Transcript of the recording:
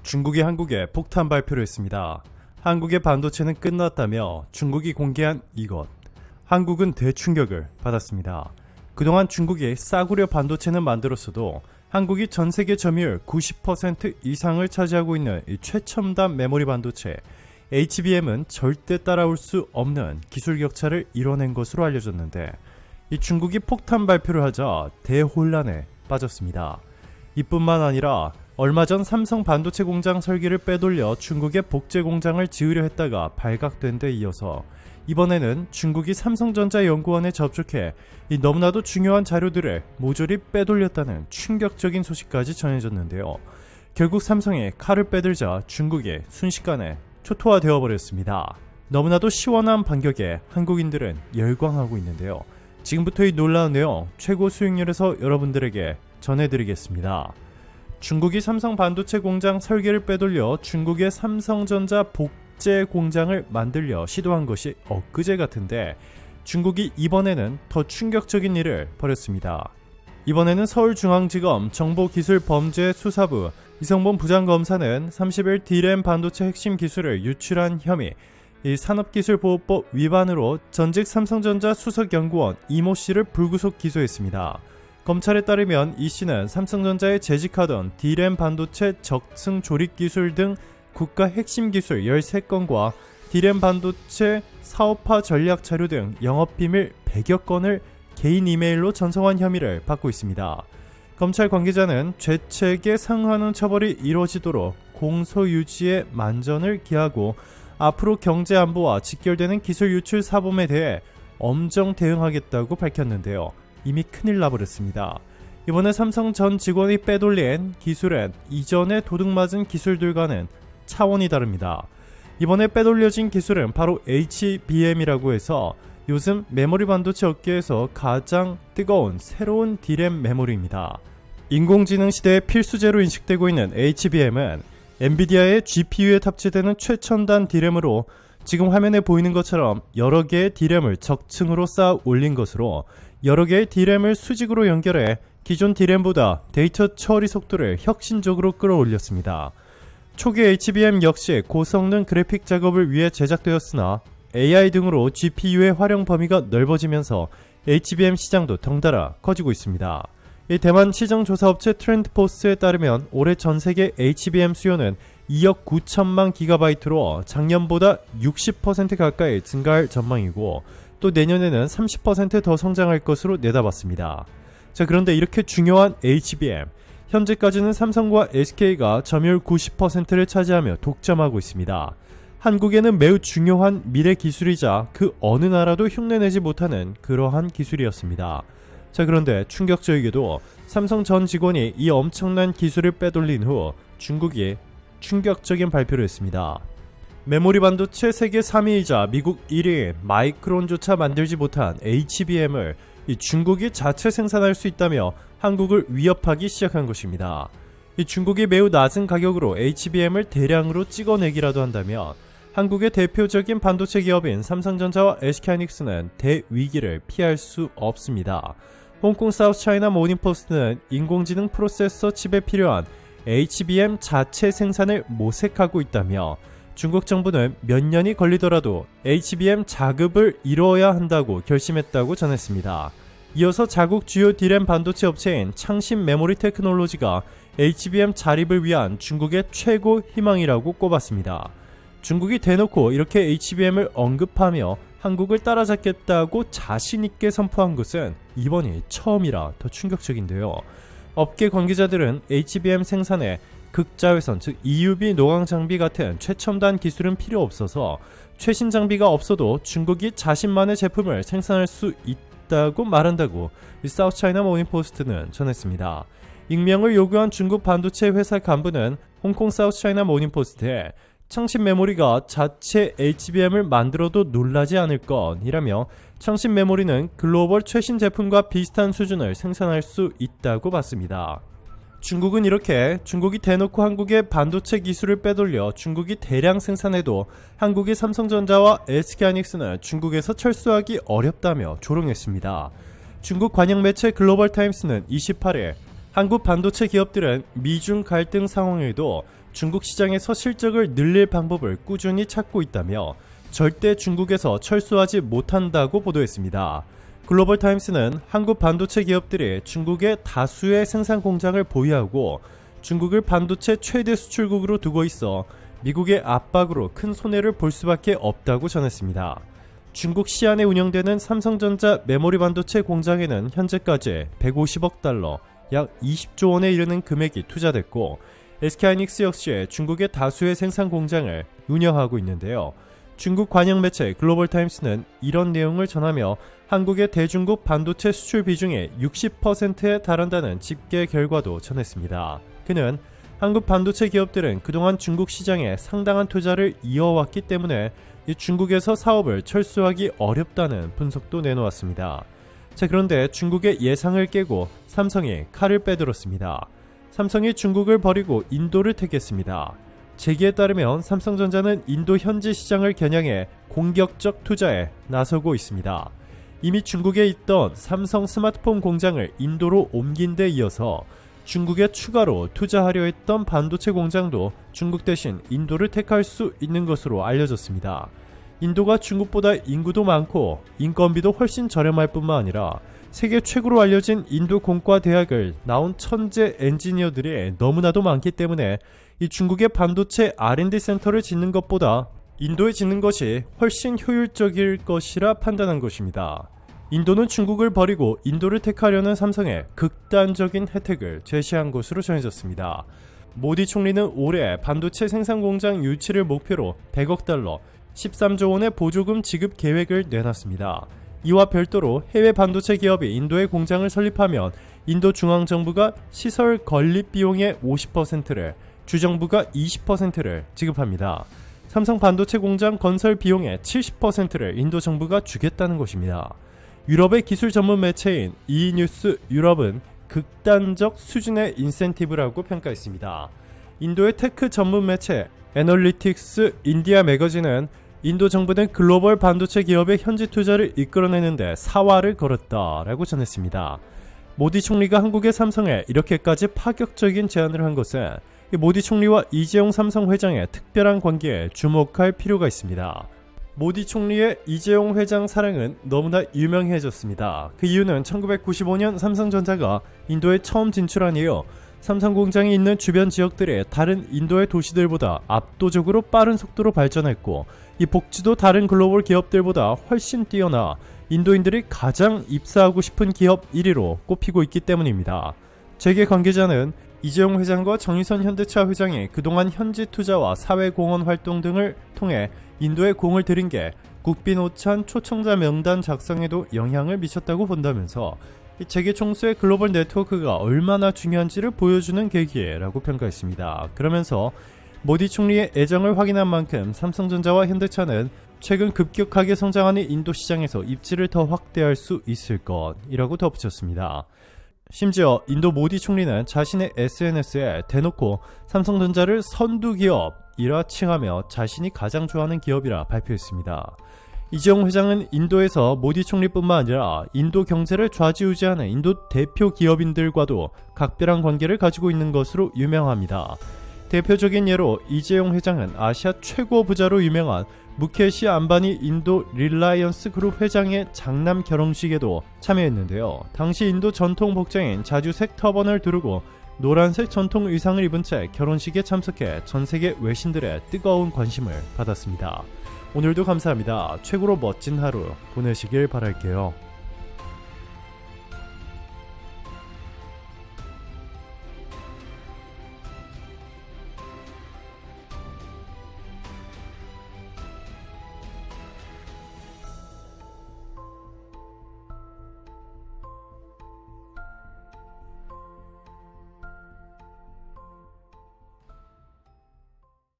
중국이 한국에 폭탄 발표를 했습니다. 한국의 반도체는 끝났다며 중국이 공개한 이것. 한국은 대충격을 받았습니다. 그동안 중국이 싸구려 반도체는 만들었어도 한국이 전세계 점유율 90% 이상을 차지하고 있는 이 최첨단 메모리 반도체 HBM은 절대 따라올 수 없는 기술 격차를 이뤄낸 것으로 알려졌는데, 이 중국이 폭탄 발표를 하자 대혼란에 빠졌습니다. 이뿐만 아니라 얼마 전 삼성 반도체 공장 설계를 빼돌려 중국의 복제 공장을 지으려 했다가 발각된 데 이어서 이번에는 중국이 삼성전자 연구원에 접촉해 이 너무나도 중요한 자료들을 모조리 빼돌렸다는 충격적인 소식까지 전해졌는데요. 결국 삼성이 칼을 빼들자 중국이 순식간에 초토화되어 버렸습니다. 너무나도 시원한 반격에 한국인들은 열광하고 있는데요. 지금부터 이 놀라운 내용 최고 수익률에서 여러분들에게 전해드리겠습니다. 중국이 삼성 반도체 공장 설계를 빼돌려 중국의 삼성전자 복제 공장을 만들려 시도한 것이 엊그제 같은데, 중국이 이번에는 더 충격적인 일을 벌였습니다. 이번에는 서울중앙지검 정보기술범죄수사부 이성범 부장검사는 30일 D램 반도체 핵심 기술을 유출한 혐의, 이 산업기술보호법 위반으로 전직 삼성전자 수석연구원 이모 씨를 불구속 기소했습니다. 검찰에 따르면 이 씨는 삼성전자에 재직하던 D램 반도체 적층 조립 기술 등 국가 핵심 기술 13건과 D램 반도체 사업화 전략 자료 등 영업비밀 100여 건을 개인 이메일로 전송한 혐의를 받고 있습니다. 검찰 관계자는 죄책에 상하는 처벌이 이루어지도록 공소 유지의 만전을 기하고 앞으로 경제 안보와 직결되는 기술 유출 사범에 대해 엄정 대응하겠다고 밝혔는데요. 이미 큰일 나버렸습니다. 이번에 삼성 전 직원이 빼돌린 기술은 이전에 도둑맞은 기술들과는 차원이 다릅니다. 이번에 빼돌려진 기술은 바로 HBM이라고 해서 요즘 메모리 반도체 업계에서 가장 뜨거운 새로운 D램 메모리입니다. 인공지능 시대의 필수제로 인식되고 있는 HBM은 엔비디아의 GPU에 탑재되는 최첨단 D램으로 지금 화면에 보이는 것처럼 여러 개의 D램을 적층으로 쌓아 올린 것으로 여러 개의 D램을 수직으로 연결해 기존 D램보다 데이터 처리 속도를 혁신적으로 끌어올렸습니다. 초기 HBM 역시 고성능 그래픽 작업을 위해 제작되었으나 AI 등으로 GPU의 활용 범위가 넓어지면서 HBM 시장도 덩달아 커지고 있습니다. 이 대만 시장조사업체 트렌드포스에 따르면 올해 전세계 HBM 수요는 2억 9천만 기가바이트로 작년보다 60% 가까이 증가할 전망이고, 또 내년에는 30% 더 성장할 것으로 내다봤습니다. 자, 그런데 이렇게 중요한 HBM, 현재까지는 삼성과 SK가 점유율 90%를 차지하며 독점하고 있습니다. 한국에는 매우 중요한 미래 기술이자 그 어느 나라도 흉내내지 못하는 그러한 기술이었습니다. 자, 그런데 충격적이게도 삼성 전 직원이 이 엄청난 기술을 빼돌린 후 중국이 충격적인 발표를 했습니다. 메모리 반도체 세계 3위이자 미국 1위인 마이크론조차 만들지 못한 HBM을 이 중국이 자체 생산할 수 있다며 한국을 위협하기 시작한 것입니다. 이 중국이 매우 낮은 가격으로 HBM을 대량으로 찍어내기라도 한다면 한국의 대표적인 반도체 기업인 삼성전자와 SK하이닉스는 대위기를 피할 수 없습니다. 홍콩 사우스차이나 모닝포스트는 인공지능 프로세서 칩에 필요한 HBM 자체 생산을 모색하고 있다며 중국 정부는 몇 년이 걸리더라도 HBM 자급을 이뤄야 한다고 결심했다고 전했습니다. 이어서 자국 주요 D램 반도체 업체인 창신 메모리 테크놀로지가 HBM 자립을 위한 중국의 최고 희망이라고 꼽았습니다. 중국이 대놓고 이렇게 HBM을 언급하며 한국을 따라잡겠다고 자신있게 선포한 것은 이번이 처음이라 더 충격적인데요. 업계 관계자들은 HBM 생산에 극자외선, 즉 EUV 노광 장비 같은 최첨단 기술은 필요 없어서 최신 장비가 없어도 중국이 자신만의 제품을 생산할 수 있다고 말한다고 사우스차이나 모닝포스트는 전했습니다. 익명을 요구한 중국 반도체 회사 간부는 홍콩 사우스차이나 모닝포스트에 창신 메모리가 자체 HBM을 만들어도 놀라지 않을 것이라며 창신 메모리는 글로벌 최신 제품과 비슷한 수준을 생산할 수 있다고 봤습니다. 중국은 이렇게 중국이 대놓고 한국의 반도체 기술을 빼돌려 중국이 대량 생산해도 한국의 삼성전자와 SK하이닉스는 중국에서 철수하기 어렵다며 조롱했습니다. 중국 관영 매체 글로벌타임스는 28일 한국 반도체 기업들은 미중 갈등 상황에도 중국 시장에서 실적을 늘릴 방법을 꾸준히 찾고 있다며 절대 중국에서 철수하지 못한다고 보도했습니다. 글로벌 타임스는 한국 반도체 기업들이 중국의 다수의 생산 공장을 보유하고 중국을 반도체 최대 수출국으로 두고 있어 미국의 압박으로 큰 손해를 볼 수밖에 없다고 전했습니다. 중국 시안에 운영되는 삼성전자 메모리 반도체 공장에는 현재까지 150억 달러, 약 20조 원에 이르는 금액이 투자됐고 SK하이닉스 역시 중국의 다수의 생산 공장을 운영하고 있는데요. 중국 관영 매체 글로벌 타임스는 이런 내용을 전하며 한국의 대중국 반도체 수출 비중이 60%에 달한다는 집계 결과도 전했습니다. 그는 한국 반도체 기업들은 그동안 중국 시장에 상당한 투자를 이어왔기 때문에 중국에서 사업을 철수하기 어렵다는 분석도 내놓았습니다. 자, 그런데 중국의 예상을 깨고 삼성이 칼을 빼들었습니다. 삼성이 중국을 버리고 인도를 택했습니다. 제기에 따르면 삼성전자는 인도 현지 시장을 겨냥해 공격적 투자에 나서고 있습니다. 이미 중국에 있던 삼성 스마트폰 공장을 인도로 옮긴 데 이어서 중국에 추가로 투자하려 했던 반도체 공장도 중국 대신 인도를 택할 수 있는 것으로 알려졌습니다. 인도가 중국보다 인구도 많고 인건비도 훨씬 저렴할 뿐만 아니라 세계 최고로 알려진 인도 공과대학을 나온 천재 엔지니어들이 너무나도 많기 때문에 이 중국의 반도체 R&D 센터를 짓는 것보다 인도에 짓는 것이 훨씬 효율적일 것이라 판단한 것입니다. 인도는 중국을 버리고 인도를 택하려는 삼성에 극단적인 혜택을 제시한 것으로 전해졌습니다. 모디 총리는 올해 반도체 생산 공장 유치를 목표로 100억 달러, 13조 원의 보조금 지급 계획을 내놨습니다. 이와 별도로 해외 반도체 기업이 인도에 공장을 설립하면 인도 중앙정부가 시설 건립 비용의 50%를, 주정부가 20%를 지급합니다. 삼성 반도체 공장 건설 비용의 70%를 인도 정부가 주겠다는 것입니다. 유럽의 기술 전문 매체인 E뉴스 유럽은 극단적 수준의 인센티브라고 평가했습니다. 인도의 테크 전문 매체 애널리틱스 인디아 매거진은 인도 정부는 글로벌 반도체 기업의 현지 투자를 이끌어내는데 사활을 걸었다라고 전했습니다. 모디 총리가 한국의 삼성에 이렇게까지 파격적인 제안을 한 것은 모디 총리와 이재용 삼성 회장의 특별한 관계에 주목할 필요가 있습니다. 모디 총리의 이재용 회장 사랑은 너무나 유명해졌습니다. 그 이유는 1995년 삼성전자가 인도에 처음 진출한 이후 삼성 공장이 있는 주변 지역들이 다른 인도의 도시들보다 압도적으로 빠른 속도로 발전했고 이 복지도 다른 글로벌 기업들보다 훨씬 뛰어나 인도인들이 가장 입사하고 싶은 기업 1위로 꼽히고 있기 때문입니다. 재계 관계자는 이재용 회장과 정의선 현대차 회장이 그동안 현지 투자와 사회공헌 활동 등을 통해 인도에 공을 들인 게 국빈오찬 초청자 명단 작성에도 영향을 미쳤다고 본다면서 재계 총수의 글로벌 네트워크가 얼마나 중요한지를 보여주는 계기라고 평가했습니다. 그러면서 모디 총리의 애정을 확인한 만큼 삼성전자와 현대차는 최근 급격하게 성장하는 인도 시장에서 입지를 더 확대할 수 있을 것이라고 덧붙였습니다. 심지어 인도 모디 총리는 자신의 SNS에 대놓고 삼성전자를 선두기업이라 칭하며 자신이 가장 좋아하는 기업이라 발표했습니다. 이재용 회장은 인도에서 모디 총리뿐만 아니라 인도 경제를 좌지우지하는 인도 대표 기업인들과도 각별한 관계를 가지고 있는 것으로 유명합니다. 대표적인 예로 이재용 회장은 아시아 최고 부자로 유명한 무케시 안바니 인도 릴라이언스 그룹 회장의 장남 결혼식에도 참여했는데요. 당시 인도 전통 복장인 자주색 터번을 두르고 노란색 전통 의상을 입은 채 결혼식에 참석해 전세계 외신들의 뜨거운 관심을 받았습니다. 오늘도 감사합니다. 최고로 멋진 하루 보내시길 바랄게요.